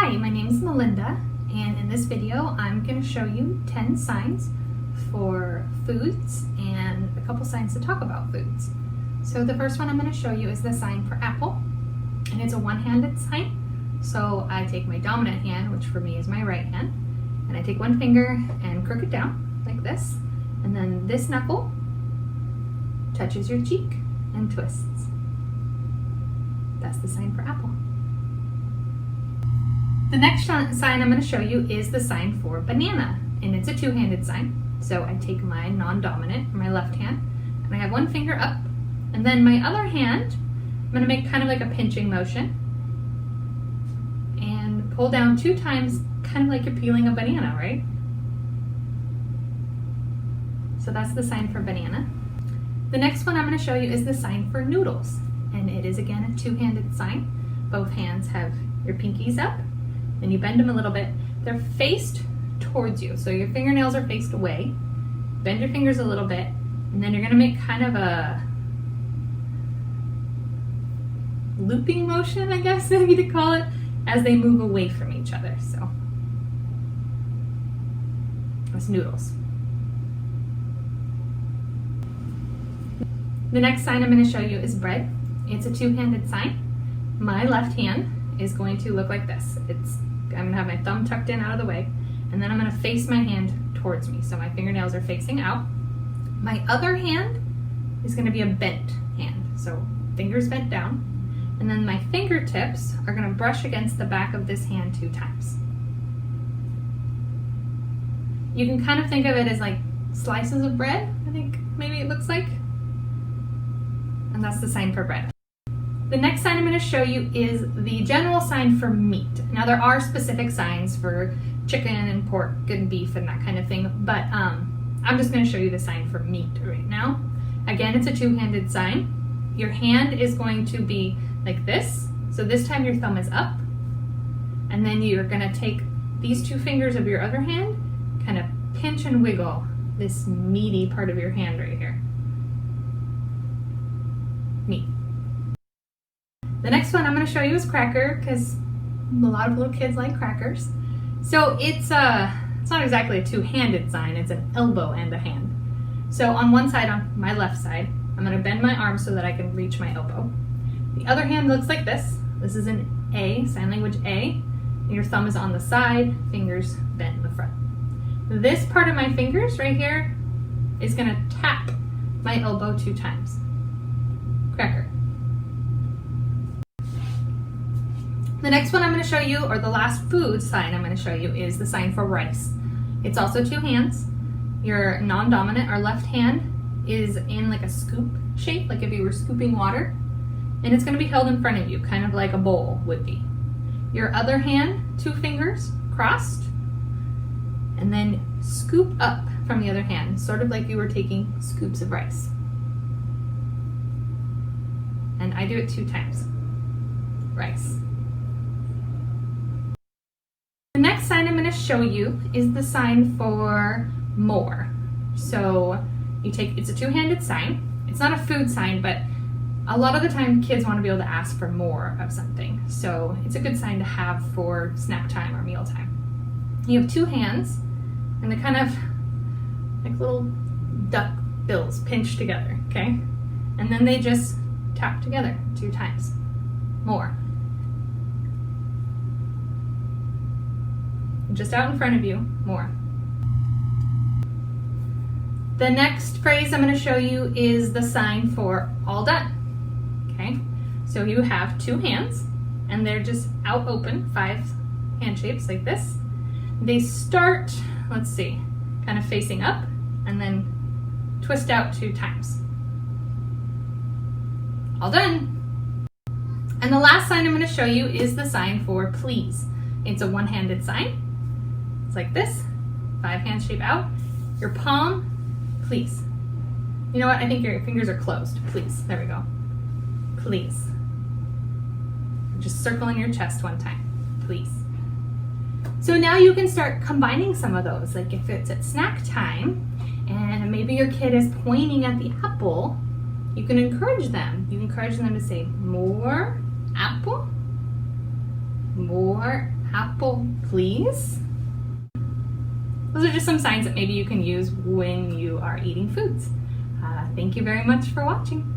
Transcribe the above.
Hi, my name is Melinda, and in this video I'm going to show you 10 signs for foods and a couple signs to talk about foods. So the first one I'm going to show you is the sign for apple, and it's a one-handed sign. So I take my dominant hand, which for me is my right hand, and I take one finger and crook it down like this, and then this knuckle touches your cheek and twists. That's the sign for apple. The next sign I'm going to show you is the sign for banana, and it's a two-handed sign. So I take my non-dominant, my left hand, and I have one finger up, and then my other hand, I'm going to make kind of like a pinching motion and pull down 2 times, kind of like you're peeling a banana, right? So that's the sign for banana. The next one I'm going to show you is the sign for noodles, and it is again a two-handed sign. Both hands have your pinkies up, and you bend them a little bit. They're faced towards you, so your fingernails are faced away. Bend your fingers a little bit, and then you're going to make kind of a looping motion, I guess maybe to call it, as they move away from each other. So that's noodles. The next sign I'm going to show you is bread. It's a two-handed sign. My left hand is going to look like this. I'm going to have my thumb tucked in out of the way, and then I'm going to face my hand towards me, so my fingernails are facing out. My other hand is going to be a bent hand, so fingers bent down, and then my fingertips are going to brush against the back of this hand 2 times. You can kind of think of it as like slices of bread, I think maybe it looks like, and that's the sign for bread. The next sign I'm going to show you is the general sign for meat. Now there are specific signs for chicken and pork and beef and that kind of thing, but I'm just going to show you the sign for meat right now. Again, it's a two-handed sign. Your hand is going to be like this, so this time your thumb is up, and then you're going to take these 2 fingers of your other hand, kind of pinch and wiggle this meaty part of your hand right here. Meat. The next one I'm going to show you is cracker, because a lot of little kids like crackers. So it's not exactly a two-handed sign, it's an elbow and a hand. So on one side, on my left side, I'm going to bend my arm so that I can reach my elbow. The other hand looks like this. This is an A, sign language A. And your thumb is on the side, fingers bent in the front. This part of my fingers right here is going to tap my elbow 2 times. Cracker. The next one I'm going to show you, or the last food sign I'm going to show you, is the sign for rice. It's also 2 hands. Your non-dominant or left hand is in like a scoop shape, like if you were scooping water, and it's going to be held in front of you, kind of like a bowl would be. Your other hand, 2 fingers crossed, and then scoop up from the other hand, sort of like you were taking scoops of rice. And I do it 2 times. Rice. The next sign I'm going to show you is the sign for more. So it's a two-handed sign. It's not a food sign, but a lot of the time kids want to be able to ask for more of something. So it's a good sign to have for snack time or meal time. You have 2 hands, and they're kind of like little duck bills pinched together, okay? And then they just tap together 2 times. More. Just out in front of you, more. The next phrase I'm going to show you is the sign for all done. Okay, so you have 2 hands, and they're just out open, 5 hand shapes like this. They start, let's see, kind of facing up, and then twist out 2 times. All done. And the last sign I'm going to show you is the sign for please. It's a one-handed sign. Like this, 5 hand shape out. Your palm, please. You know what? I think your fingers are closed. Please. There we go. Please. Just circling your chest 1 time. Please. So now you can start combining some of those. Like if it's at snack time and maybe your kid is pointing at the apple, you can encourage them. You can encourage them to say more apple, more apple, please. Those are just some signs that maybe you can use when you are eating foods. Thank you very much for watching.